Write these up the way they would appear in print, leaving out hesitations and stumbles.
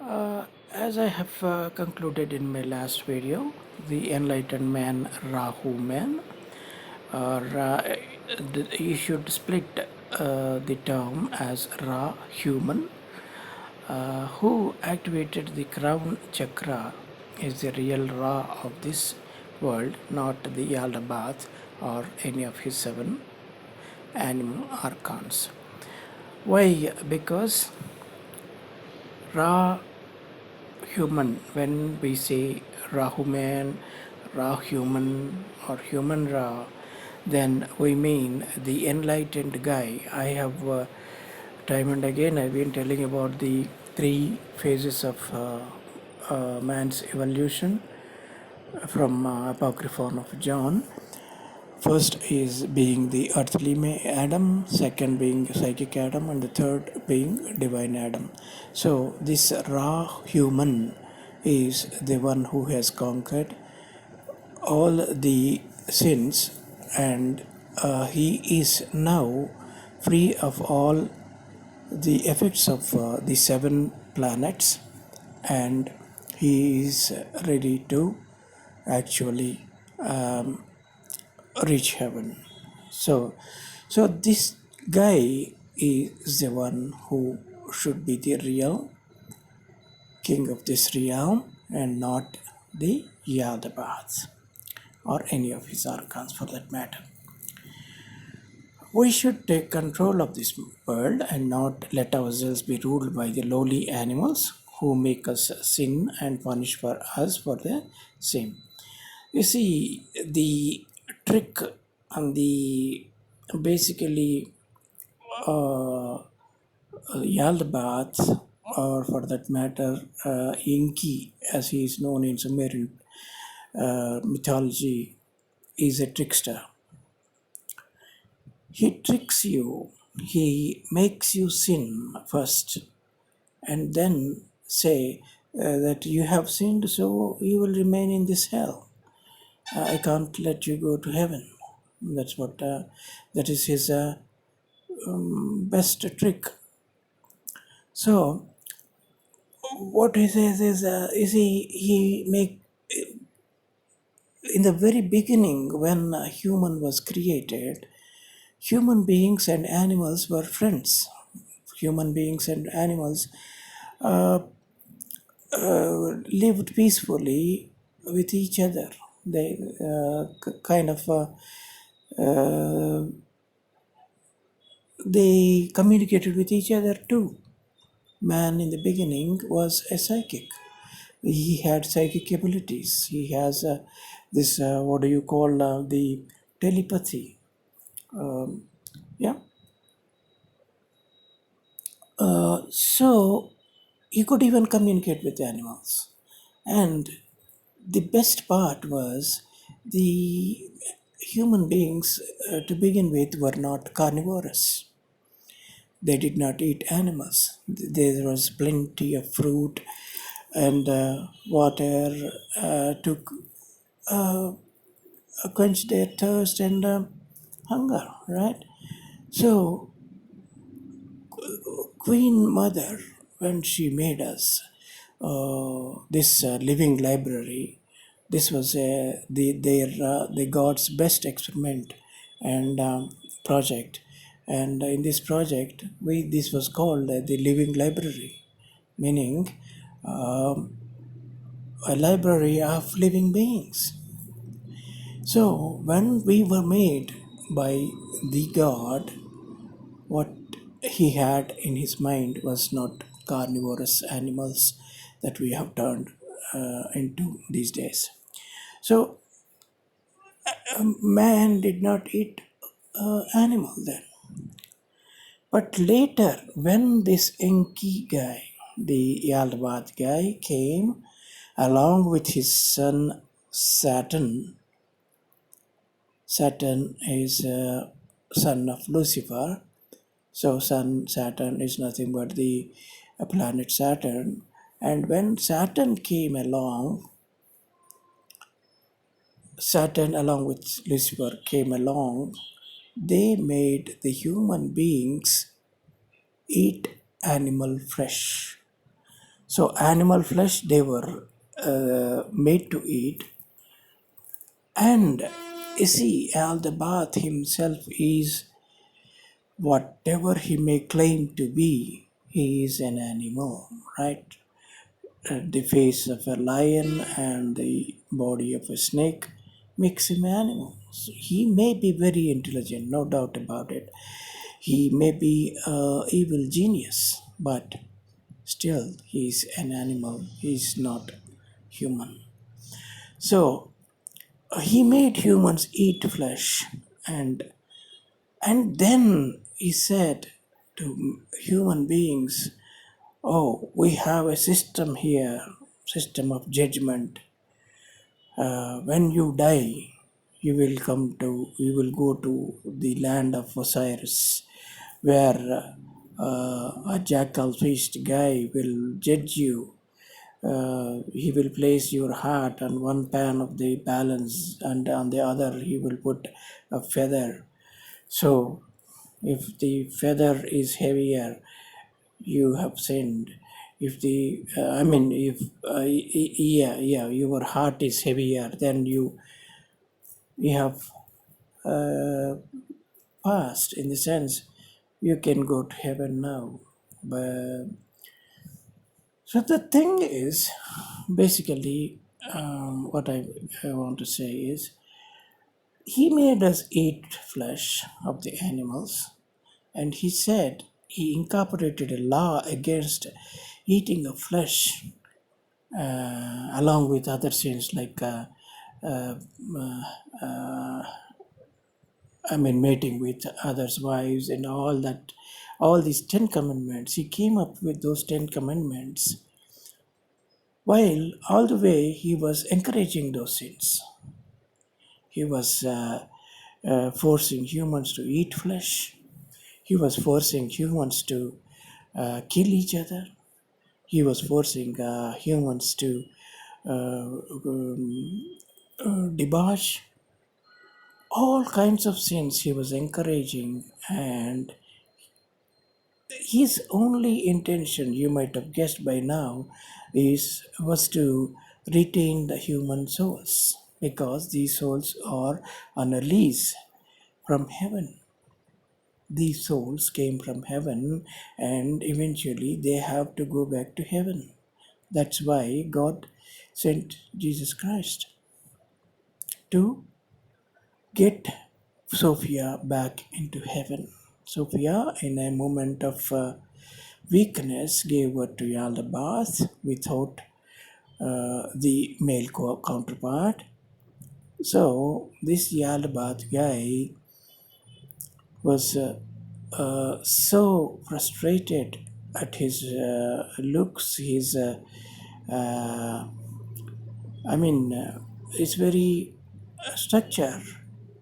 As I have concluded in my last video, the enlightened man Rahu man, or you should split the term as Ra human, who activated the crown chakra is the real Ra of this world, not the Yaldabaoth or any of his seven animal archons. Why? Because Ra human, when we say Rahuman, Ra human, or human Ra, then we mean the enlightened guy. I have time and again I've been telling about the three phases of man's evolution from Apocryphon of John. First is being the earthly Adam, second being psychic Adam, and the third being divine Adam. So this raw human is the one who has conquered all the sins, and he is now free of all the effects of the seven planets, and he is ready to actually reach heaven. So this guy is the one who should be the real king of this realm, and not the Yaldabaoth or any of his archons for that matter. We should take control of this world and not let ourselves be ruled by the lowly animals who make us sin and punish for us for the same. You see, the trick and the basically Yaldabaoth, or for that matter, Inki, as he is known in Sumerian mythology, is a trickster. He tricks you, he makes you sin first, and then say that you have sinned, so you will remain in this hell. I can't let you go to heaven. That's what that is his best trick. So what he says is he make in the very beginning, when a human was created, human beings and animals were friends. Human beings and animals lived peacefully with each other. They kind of they communicated with each other too. Man in the beginning was a psychic. He had psychic abilities. He has this, what do you call, the telepathy. Yeah. So he could even communicate with animals. And the best part was the human beings to begin with were not carnivorous. They did not eat animals. There was plenty of fruit and water to quench their thirst and hunger, right? So, Queen Mother, when she made us this living library, this was the God's best experiment and project. And in this project, this was called the living library, meaning a library of living beings. So when we were made by the God, what he had in his mind was not carnivorous animals that we have turned into these days. So man did not eat animal then. But later, when this Enki guy, the Yaldabaoth guy, came along with his son Saturn. Saturn is a son of Lucifer. So Saturn is nothing but the planet Saturn. And when Saturn came along, Saturn along with Lucifer came along, they made the human beings eat animal flesh. So animal flesh they were made to eat. And you see, Aldabaoth himself is whatever he may claim to be, he is an animal, right? The face of a lion and the body of a snake makes him animal. So he may be very intelligent, no doubt about it. He may be an evil genius, but still he is an animal. He is not human. So he made humans eat flesh, and then he said to human beings, "Oh, we have a system here, system of judgment. When you die, you will go to the land of Osiris, where a jackal-faced guy will judge you. He will place your heart on one pan of the balance, and on the other he will put a feather. So, if the feather is heavier, you have sinned. If the I mean, if yeah, your heart is heavier, then you have uh, passed. In the sense, you can go to heaven now. But so the thing is, basically, what I want to say is, he made us eat flesh of the animals, and he said he incorporated a law against eating of flesh along with other sins like uh, mating with others' wives and all that, all these 10 commandments. He came up with those 10 commandments while all the way he was encouraging those sins. He was forcing humans to eat flesh. He was forcing humans to kill each other. He was forcing humans to debauch. All kinds of sins he was encouraging, and his only intention, you might have guessed by now, is was to retain the human souls, because these souls are on a lease from heaven. These souls came from heaven, and eventually they have to go back to heaven. That's why God sent Jesus Christ to get Sophia back into heaven. Sophia, in a moment of weakness, gave birth to Yaldabaoth without the male counterpart. So this Yaldabaoth guy was so frustrated at his looks, his uh, it's very structure.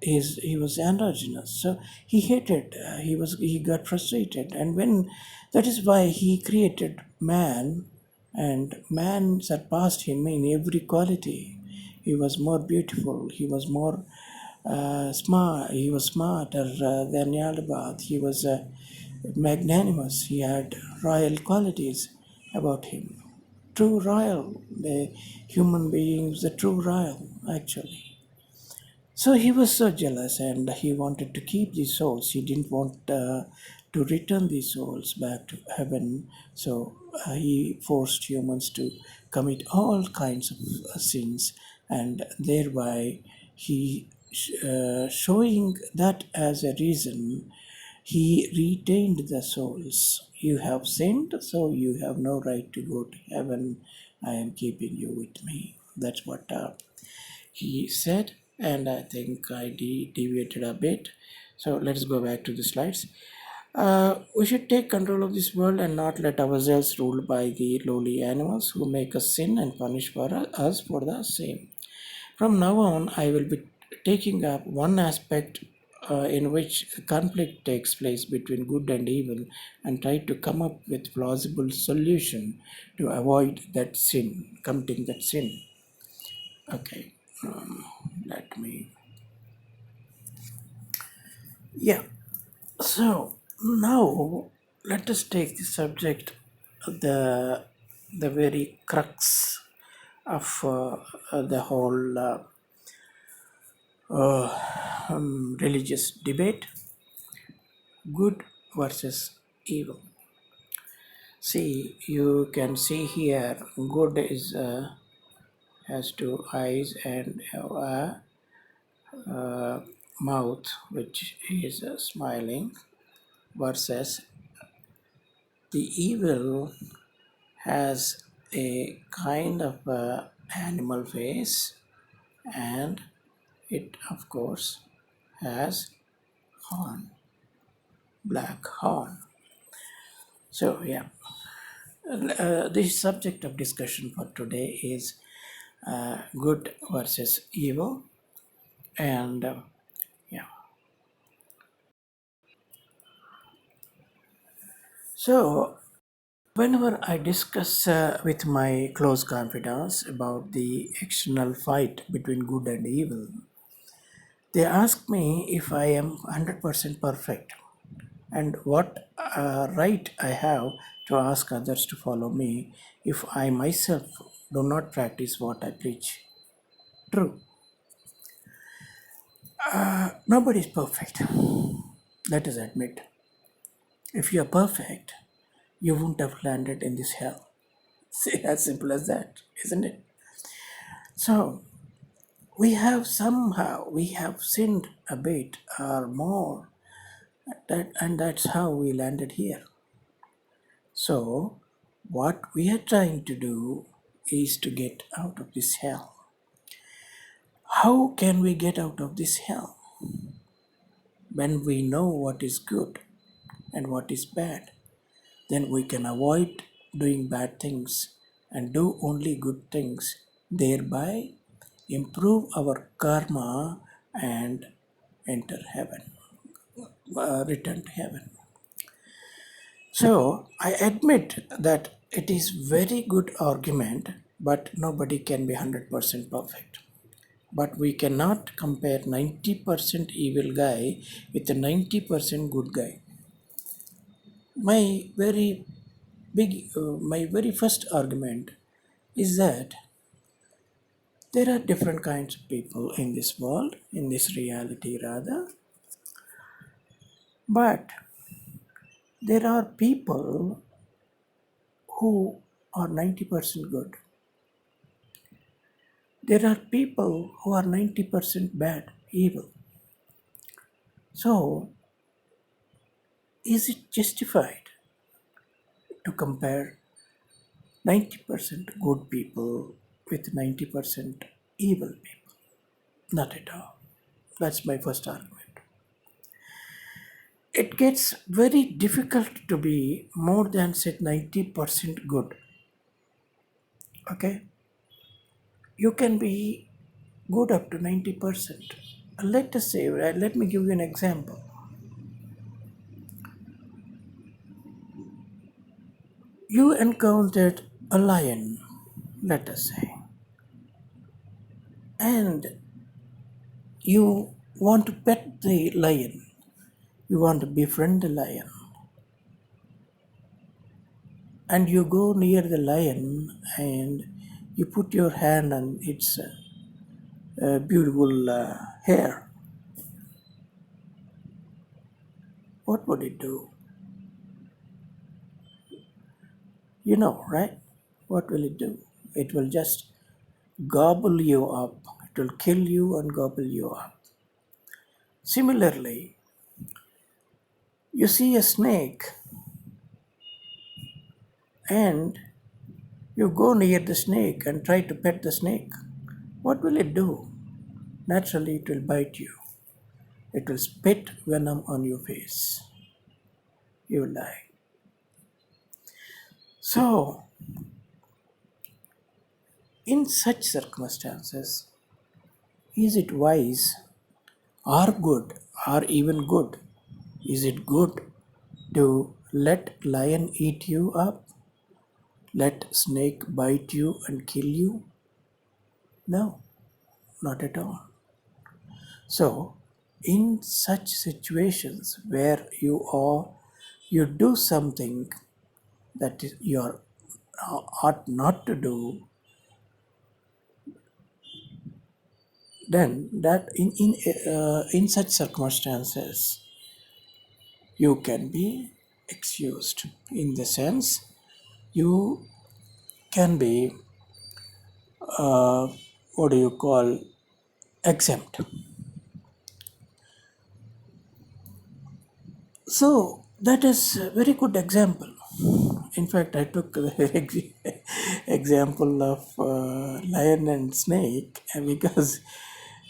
He was androgynous, so he hated. He got frustrated, and when that is why he created man, and man surpassed him in every quality. He was more beautiful. He was more smart. He was smarter than Yaldabaoth. He was magnanimous. He had royal qualities about him. True royal, the human beings, the true royal, actually. So he was so jealous, and he wanted to keep these souls. He didn't want to return these souls back to heaven. So he forced humans to commit all kinds of sins, and thereby he showing that as a reason, he retained the souls. You have sinned, so you have no right to go to heaven. I am keeping you with me. That's what he said, and I think I deviated a bit. So let's go back to the slides. We should take control of this world and not let ourselves ruled by the lowly animals who make us sin and punish us for the same. From now on, I will be taking up one aspect in which conflict takes place between good and evil, and try to come up with plausible solution to avoid that sin, committing that sin. Okay, let me. Yeah. So now let us take the subject of the the very crux of the whole religious debate, good versus evil. See, you can see here, good is has two eyes and a mouth which is smiling, versus the evil has a kind of animal face, and it of course has horn, black horn. So yeah, the subject of discussion for today is good versus evil, and yeah. So whenever I discuss with my close confidants about the external fight between good and evil, they ask me if I am 100% perfect and what right I have to ask others to follow me if I myself do not practice what I preach. True, nobody is perfect. Let us admit. If you are perfect, you wouldn't have landed in this hell. See, as simple as that, isn't it? So, we have sinned a bit or more, and that's how we landed here. So, what we are trying to do is to get out of this hell. How can we get out of this hell? When we know what is good and what is bad, then we can avoid doing bad things and do only good things, thereby improve our karma and enter heaven, return to heaven. So I admit that it is very good argument, but nobody can be 100% perfect. But we cannot compare 90% evil guy with a 90% good guy. My very my very first argument is that there are different kinds of people in this world, in this reality rather, but there are people who are 90% good. There are people who are 90% bad, evil. So, is it justified to compare 90% good people with 90% evil people? Not at all. That's my first argument. It gets very difficult to be more than say 90% good. Okay? You can be good up to 90%. Let us say, let me give you an example. You encountered a lion, let us say, and you want to pet the lion, you want to befriend the lion, and you go near the lion and you put your hand on its beautiful hair. What would it do? You know, right? What will it do? It will just gobble you up. It will kill you and gobble you up. Similarly, you see a snake and you go near the snake and try to pet the snake. What will it do? Naturally, it will bite you. It will spit venom on your face. You will die. So, in such circumstances, is it wise or good or even good? Is it good to let lion eat you up? Let snake bite you and kill you? No, not at all. So, in such situations where you do something that is, you're ought not to do, then that in such circumstances you can be excused, in the sense you can be what do you call, exempt. So that is a very good example. In fact, I took the example of lion and snake because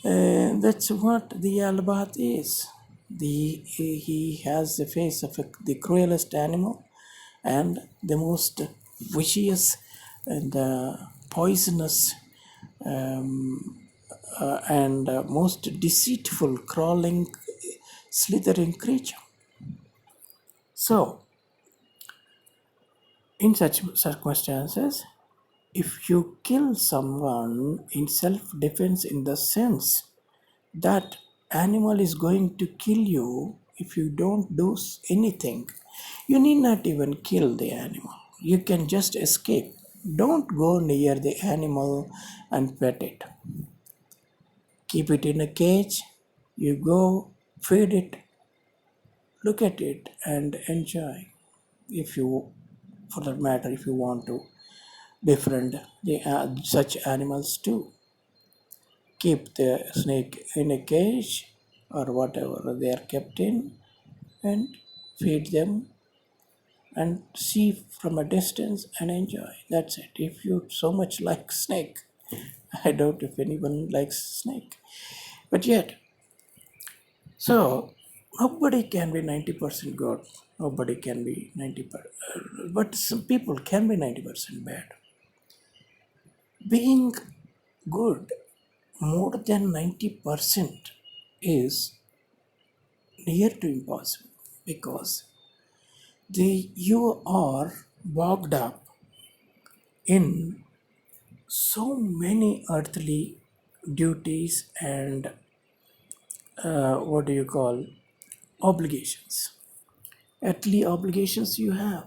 that's what the Yaldabaoth is. He has the face of the cruelest animal and the most vicious and poisonous and most deceitful, crawling, slithering creature. So, in such circumstances, if you kill someone in self defense, in the sense that animal is going to kill you if you don't do anything, you need not even kill the animal. You can just escape. Don't go near the animal and pet it. Keep it in a cage. You go feed it, look at it, and enjoy. If you, for that matter, if you want to befriend such animals too, keep the snake in a cage or whatever they are kept in, and feed them and see from a distance and enjoy. That's it. If you so much like snake, I doubt if anyone likes snake. But yet, so nobody can be 90% good. Nobody can be 90%, but some people can be 90% bad. Being good more than 90% is near to impossible, because you are bogged up in so many earthly duties and what do you call, obligations. Earthly obligations you have.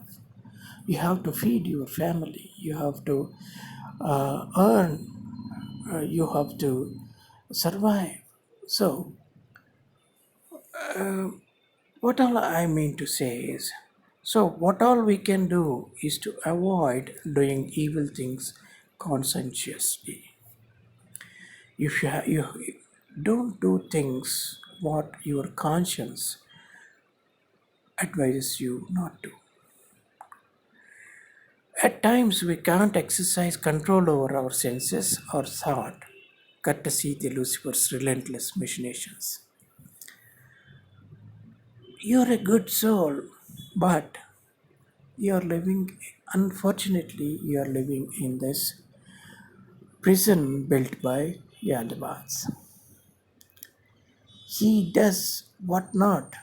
You have to feed your family. You have to earn. You have to survive. So, what all I mean to say is, so what all we can do is to avoid doing evil things conscientiously. If you don't do things what your conscience advises you not to. At times we can't exercise control over our senses or thought, courtesy the Lucifer's relentless machinations. You're a good soul, but you're living, unfortunately, you're living in this prison built by Yaldabaoth. He does what not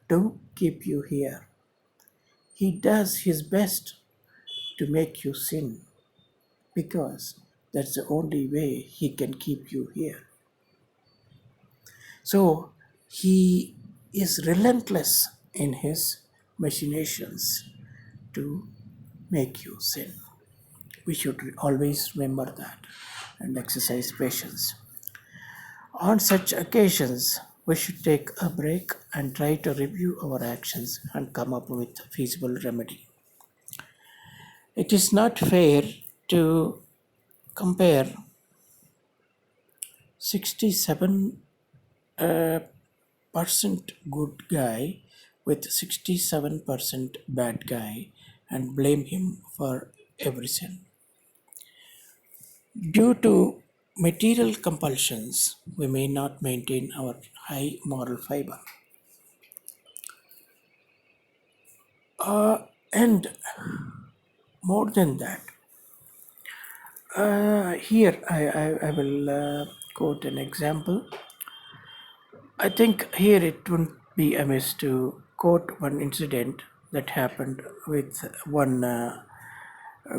to keep you here. He does his best to make you sin, because that's the only way he can keep you here. So he is relentless in his machinations to make you sin. We should always remember that and exercise patience. On such occasions, we should take a break and try to review our actions and come up with a feasible remedy. It is not fair to compare 67% good guy with 67% bad guy and blame him for every sin. Due to material compulsions, we may not maintain our high moral fiber. And more than that, here I will quote an example. I think here it wouldn't be amiss to quote one incident that happened with one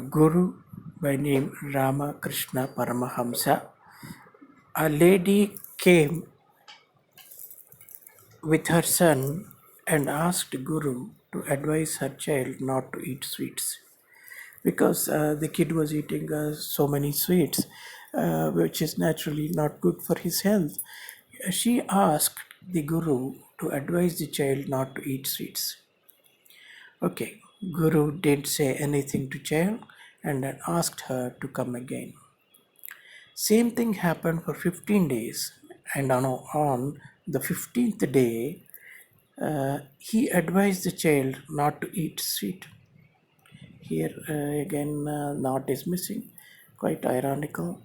guru by name Ramakrishna Paramahamsa. A lady came with her son and asked Guru to advise her child not to eat sweets. because the kid was eating so many sweets, which is naturally not good for his health. She asked the guru to advise the child not to eat sweets. Okay, guru didn't say anything to child and then asked her to come again. Same thing happened for 15 days, and on the 15th day, he advised the child not to eat sweet. Here again, not is missing, quite ironical.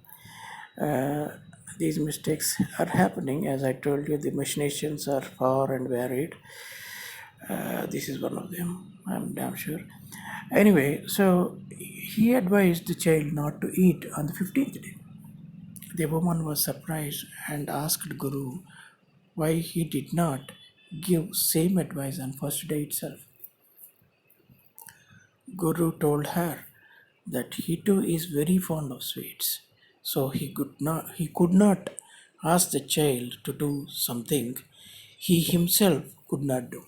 Uh, these mistakes are happening. As I told you, the machinations are far and varied. This is one of them, I'm damn sure. Anyway, so he advised the child not to eat on the 15th day. The woman was surprised and asked Guru why he did not give same advice on first day itself. Guru told her that he too is very fond of sweets, so he could not ask the child to do something he himself could not do.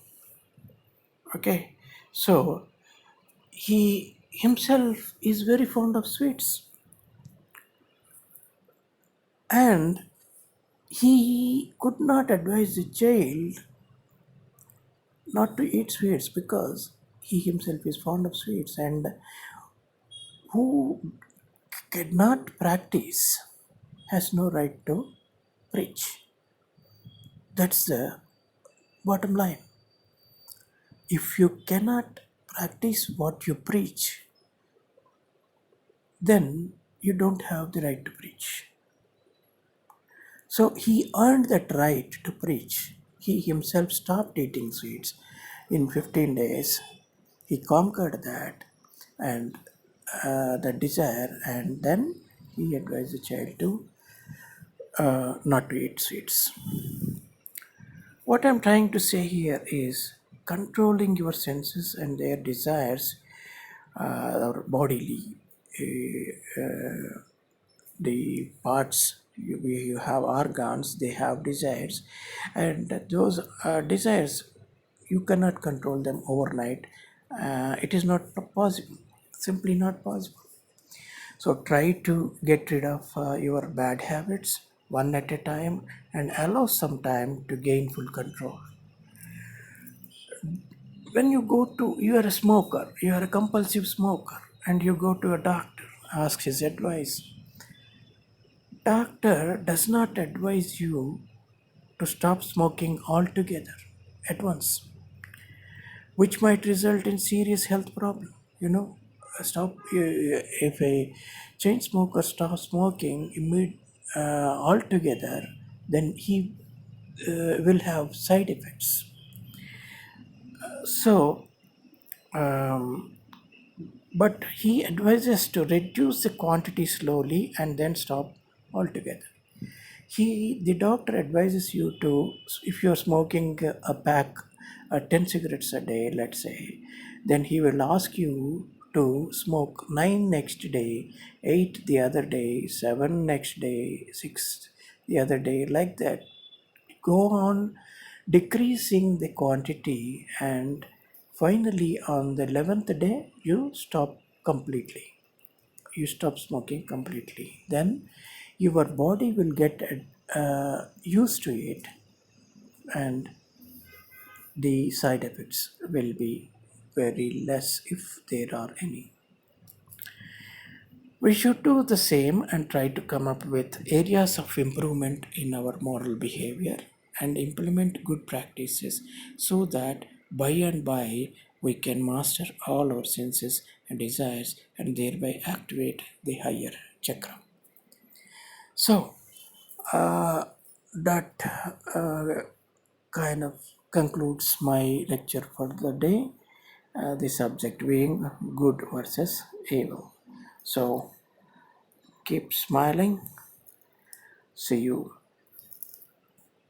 Okay, so he himself is very fond of sweets, and he could not advise the child not to eat sweets because he himself is fond of sweets, and who cannot practice has no right to preach. That's the bottom line. If you cannot practice what you preach, then you don't have the right to preach. So he earned that right to preach. He himself stopped eating sweets in 15 days. He conquered that and the desire, and then he advised the child to not to eat sweets. What I'm trying to say here is controlling your senses and their desires, or bodily, the parts you have organs, they have desires, and those desires you cannot control them overnight. It is not possible, simply not possible. So try to get rid of your bad habits one at a time and allow some time to gain full control. When you are a smoker, you are a compulsive smoker, and you go to a doctor, ask his advice. Doctor does not advise you to stop smoking altogether at once, which might result in serious health problem. Stop if a chain smoker stops smoking altogether, then he will have side effects. So, um, but he advises to reduce the quantity slowly and then stop altogether. The doctor advises you to, if you're smoking a pack, 10 cigarettes a day, let's say, then he will ask you to smoke 9 next day, 8 the other day, 7 next day, 6 the other day, like that. Go on decreasing the quantity, and finally on the 11th day you stop completely. You stop smoking completely. Then your body will get used to it, and the side effects will be very less if there are any. We should do the same and try to come up with areas of improvement in our moral behavior and implement good practices so that by and by we can master all our senses and desires and thereby activate the higher chakra. So, that kind of concludes my lecture for the day. The subject being good versus evil. So, keep smiling. See you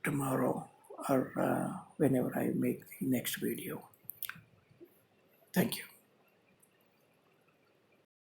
tomorrow or whenever I make the next video. Thank you.